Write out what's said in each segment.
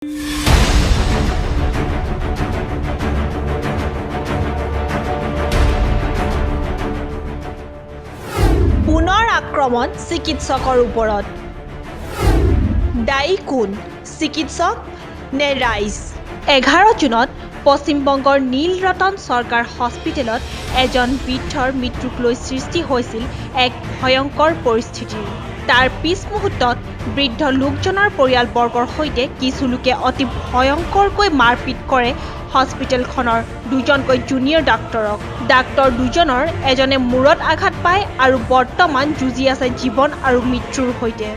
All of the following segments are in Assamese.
পুনৰ আক্ৰমণ চিকিৎসকৰ ওপৰত দায়ী কোন চিকিৎসক নে ৰাইজ 11 জুনত পশ্চিমবংগৰ নীলৰতন চৰকাৰ হস্পিটেলত এজন বৃদ্ধৰ মৃত্যুক লৈ সৃষ্টি হৈছিল এক ভয়ংকৰ পৰিস্থিতিৰ তাৰ পিছ মুহূৰ্তত বৃদ্ধ লোকজনৰ পৰিয়ালবৰ্গৰ সৈতে কিছু লোকে অতি ভয়ংকৰকৈ মাৰপিট কৰে হস্পিটেলখনৰ দুজনকৈ জুনিয়ৰ ডাক্তৰ দুজনৰ এজনে মূৰত আঘাত পায় আৰু বৰ্তমান যুঁজি আছে জীৱন আৰু মৃত্যুৰ সৈতে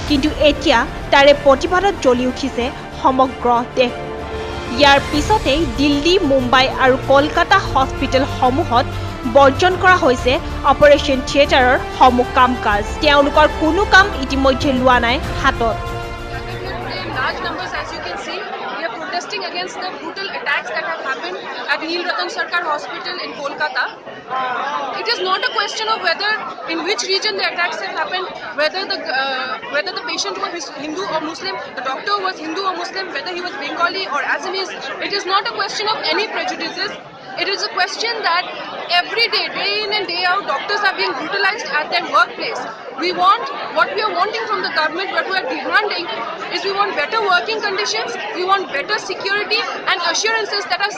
কিন্তু এতিয়া তাৰে প্ৰতিবাদত জ্বলি উঠিছে সমগ্ৰ দেশ ইয়াৰ পিছতেই দিল্লী মুম্বাই আৰু কলকাতা হস্পিটেলসমূহত বৰ্জন কৰা হৈছে অপাৰেশ্যন থিয়েটাৰৰ সমূহ কাম-কাজ তেওঁলোকৰ কোনো কাম ইতিমধ্যে লোৱা নাই হাতত Large numbers, as you can see, we are protesting against the brutal attacks that have happened at Neel Ratan Sarkar Hospital in Kolkata. It is not a question of whether in which region the attacks have happened, whether the patient was Hindu or Muslim, the doctor was Hindu or Muslim, whether he was Bengali or Assamese. It is not a question of any prejudices. It is a question that every day, day in and day out, doctors are being brutalized at their workplace. What we are wanting from the government, what we are demanding is we want better working conditions, we want better security and assurances that our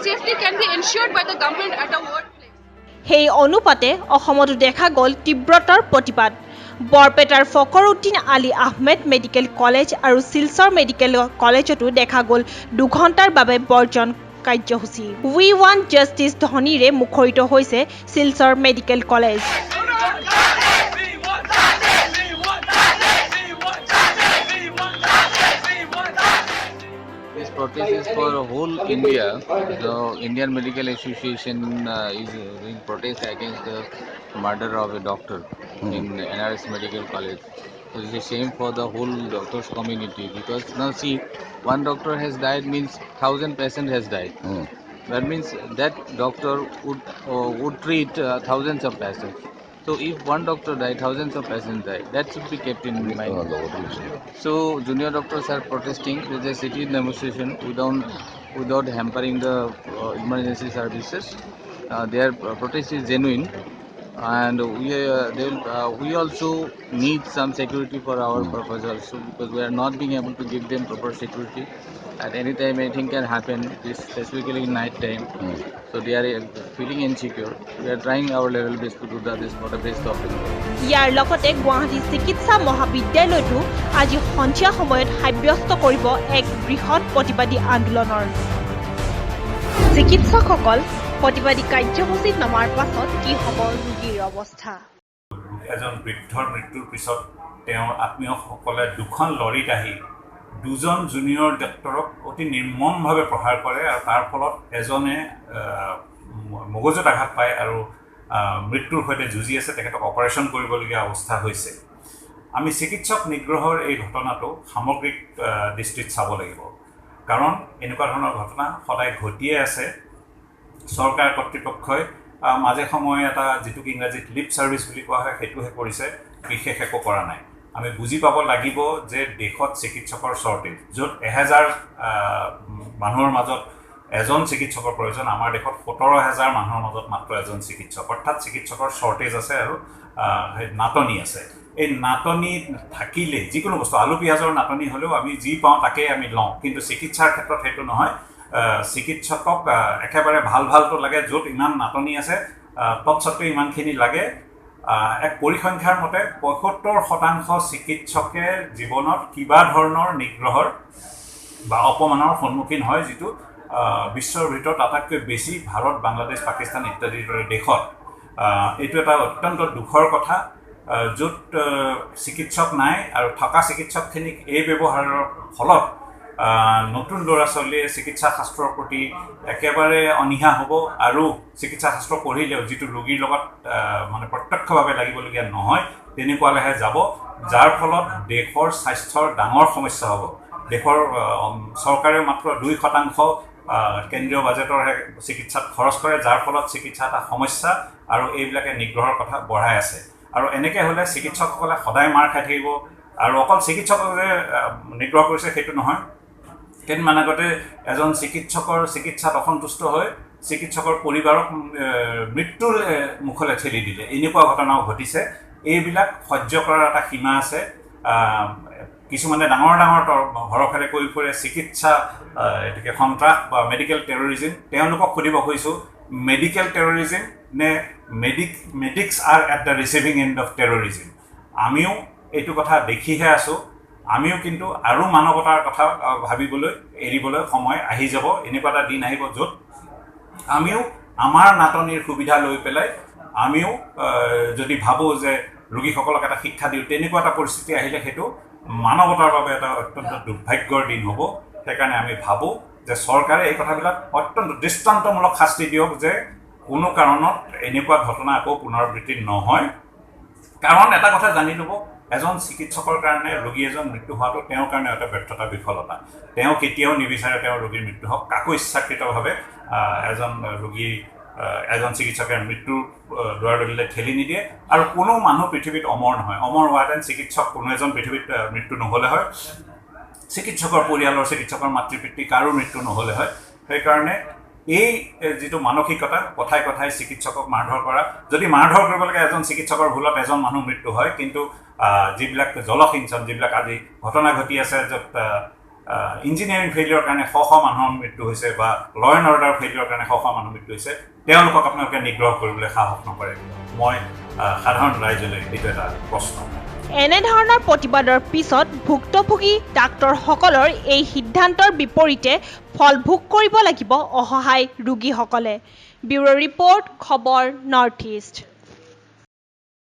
safety can be ensured by the government at our workplace. সেই অনুপাতে অসমতো দেখা গ'ল তীব্ৰতাৰ প্ৰতিবাদ বৰপেটাৰ ফকৰুদ্দিন আলী আহমেদ মেডিকেল কলেজ আৰু শিলচৰ মেডিকেল কলেজতো দেখা গ'ল 2 ঘণ্টাৰ বাবে বৰ্জন কাৰ্যসূচী উই ৱান্ট জাষ্টিছ ধ্বনিৰে মুখৰিত হৈছে Silchar medical college This protest is for whole India. The Indian Medical Association is doing protest against the murder of a doctor in NRS Medical College. So it's a shame for the whole doctors community because now see, one doctor has died means 1,000 patients has died. That means that doctor would treat thousands of patients. So if one doctor died, thousands of patients died. That should be kept in mind. So junior doctors are protesting. There's a city demonstration without hampering the emergency services. Their protest is genuine, and we also need some security for our purpose also because we are not being able to give them proper security. At any time anything can happen, specifically in night time. So they are feeling insecure. We are trying our level best to do this for the best of them. ইয়াৰ লগতে গুৱাহাটী চিকিৎসা মহাবিদ্যালয়তো আজি সন্ধিয়া সময়ত সাব্যস্ত কৰিব এক বৃহৎ প্ৰতিবাদী আন্দোলনৰ চিকিৎসকসকল প্ৰতিবাদী কাৰ্যসূচীত নমাৰ পাছত কি হ'ব ৰোগীৰ অৱস্থা এজন বৃদ্ধৰ মৃত্যুৰ পিছত তেওঁৰ আত্মীয়সকলে দুখন লৰীত আহি দুজন জুনিয়ৰ ডক্টৰক অতি নিৰ্মমভাৱে প্ৰহাৰ কৰে আৰু তাৰ ফলত এজনে মগজুত আঘাত পায় আৰু মৃত্যুৰ সৈতে যুঁজি আছে তেখেতক অপাৰেশ্যন কৰিবলগীয়া অৱস্থা হৈছে আমি চিকিৎসক নিগ্ৰহৰ এই ঘটনাটো সামগ্ৰিক দৃষ্টিত চাব লাগিব কাৰণ এনেকুৱা ধৰণৰ ঘটনা সদায় ঘটিয়ে আছে চৰকাৰ কৰ্তৃপক্ষই মাজে সময়ে এটা যিটো ইংৰাজীত লিপ ছাৰ্ভিচ বুলি কোৱা হয় সেইটোহে কৰিছে বিশেষ একো কৰা নাই আমি বুজি পাব লাগিব যে দেশত চিকিৎসকৰ শৰ্টেজ য'ত 1000 মানুহৰ মাজত এজন চিকিৎসকৰ প্ৰয়োজন আমাৰ দেশত 17000 মানুহৰ মাজত মাত্ৰ এজন চিকিৎসক অৰ্থাৎ চিকিৎসকৰ শৰ্টেজ আছে আৰু নাটনি আছে এই নাটনি থাকিলে যিকোনো বস্তু আলু পিয়াজৰ নাটনি হ'লেও আমি যি পাওঁ তাকে আমি লওঁ কিন্তু চিকিৎসাৰ ক্ষেত্ৰত সেইটো নহয় চিকিৎসকক একেবাৰে ভালটো লাগে য'ত ইমান নাটনি আছে তৎসত্ত্বেও ইমানখিনি লাগে এক পৰিসংখ্যাৰ মতে ৭৫% চিকিৎসকে জীৱনত কিবা ধৰণৰ নিগ্ৰহৰ বা অপমানৰ সন্মুখীন হয় যিটো বিশ্বৰ ভিতৰত আটাইতকৈ বেছি ভাৰত বাংলাদেশ পাকিস্তান ইত্যাদিৰ দৰে দেশত এইটো এটা অত্যন্ত দুখৰ কথা য'ত চিকিৎসক নাই আৰু থকা চিকিৎসকখিনিক এই ব্যৱহাৰৰ ফলত নতুন ল'ৰা ছোৱালীয়ে চিকিৎসা শাস্ত্ৰৰ প্ৰতি একেবাৰে অনীহা হ'ব আৰু চিকিৎসা শাস্ত্ৰ পঢ়িলেও যিটো ৰোগীৰ লগত মানে প্ৰত্যক্ষভাৱে লাগিবলগীয়া নহয় তেনেকুৱালৈহে যাব যাৰ ফলত দেশৰ স্বাস্থ্যৰ ডাঙৰ সমস্যা হ'ব দেশৰ চৰকাৰে মাত্ৰ 2% কেন্দ্ৰীয় বাজেটৰহে চিকিৎসাত খৰচ কৰে, যাৰ ফলত চিকিৎসা এটা সমস্যা আৰু এইবিলাকে নিগ্ৰহৰ কথা বঢ়াই আছে। আৰু এনেকৈ হ'লে চিকিৎসকসকলে সদায় মাৰ খাই থাকিব। আৰু অকল চিকিৎসকসকলে নিগ্ৰহ কৰিছে সেইটো নহয়, কেইদিনমান আগতে এজন চিকিৎসকৰ চিকিৎসাত অসন্তুষ্ট হৈ চিকিৎসকৰ পৰিবাৰক মৃত্যুৰ মুখলৈ ঠেলি দিলে, এনেকুৱা ঘটনাও ঘটিছে। এইবিলাক সহ্য কৰাৰ এটা সীমা আছে। কিছুমানে ডাঙৰ ডাঙৰ ভৰসাৰে কৈ ফুৰে চিকিৎসা এতিকে সন্ত্ৰাস বা মেডিকেল টেৰৰিজিম। তেওঁলোকক সুধিব খুজিছোঁ, মেডিকেল টেৰৰিজিম নে medics R at the receiving and of terrorism? আমিও এইটো কথা দেখিহে আছোঁ। আমিও কিন্তু আৰু মানৱতাৰ কথা ভাবিবলৈ এৰিবলৈ সময় আহি যাব। এনেকুৱা এটা দিন আহিব য'ত আমিও আমাৰ নাটনিৰ সুবিধা লৈ পেলাই আমিও যদি ভাবোঁ যে ৰোগীসকলক এটা শিক্ষা দিওঁ, তেনেকুৱা এটা পৰিস্থিতি আহিলে সেইটো মানৱতাৰ বাবে এটা অত্যন্ত দুৰ্ভাগ্যৰ দিন হ'ব। সেইকাৰণে আমি ভাবোঁ যে চৰকাৰে এই কথাবিলাক অত্যন্ত দৃষ্টান্তমূলক শাস্তি দিয়ক, যে কোনো কাৰণত এনেকুৱা ঘটনা আকৌ পুনৰাবৃত্তি নহয়। কাৰণ এটা কথা জানি ল'ব, এজন চিকিৎসকৰ কাৰণে ৰোগী এজন মৃত্যু হোৱাটো তেওঁৰ কাৰণে এটা ব্যৰ্থতা, বিফলতা। তেওঁ কেতিয়াও নিবিচাৰে তেওঁৰ ৰোগীৰ মৃত্যু হওক। কাকো ইচ্ছাকৃতভাৱে এজন চিকিৎসকে মৃত্যুৰ দুৱাৰদলিলৈ ঠেলি নিদিয়ে। আৰু কোনো মানুহ পৃথিৱীত অমৰ নহয়। অমৰ হোৱাহেঁতেন চিকিৎসক কোনো এজন পৃথিৱীত মৃত্যু নহ'লে হয়, চিকিৎসকৰ পৰিয়ালৰ চিকিৎসকৰ মাতৃ পিতৃ কাৰো মৃত্যু নহ'লে হয়। সেইকাৰণে এই যিটো মানসিকতা, কথাই কথাই চিকিৎসকক মাৰধৰ কৰা, যদি মাৰধৰ কৰিব লাগে এজন চিকিৎসকৰ ভুলত এজন মানুহ মৃত্যু হয়, কিন্তু যিবিলাক জলসিঞ্চন, যিবিলাক আজি ঘটনা ঘটি আছে য'ত ইঞ্জিনিয়াৰিং ফেইলিয়ৰ কাৰণে শ শ মানুহৰ মৃত্যু হৈছে বা ল এণ্ড অৰ্ডাৰ ফেইলিয়ৰ কাৰণে শ শ মানুহ মৃত্যু হৈছে, তেওঁলোকক আপোনালোকে নিগ্ৰহ কৰিবলৈ সাহস নকৰে। মই সাধাৰণ ৰাইজলৈ এইটো এটা প্ৰশ্ন। এনেধৰণৰ প্ৰতিবাদৰ পিছত ভুক্তভোগী ডাক্তৰসকলৰ এই সিদ্ধান্তৰ বিপৰীতে ফল ভোগ কৰিব লাগিব অসহায় ৰোগীসকলে। ব্যুৰ' ৰিপৰ্ট, খবৰ নৰ্থ ইষ্ট।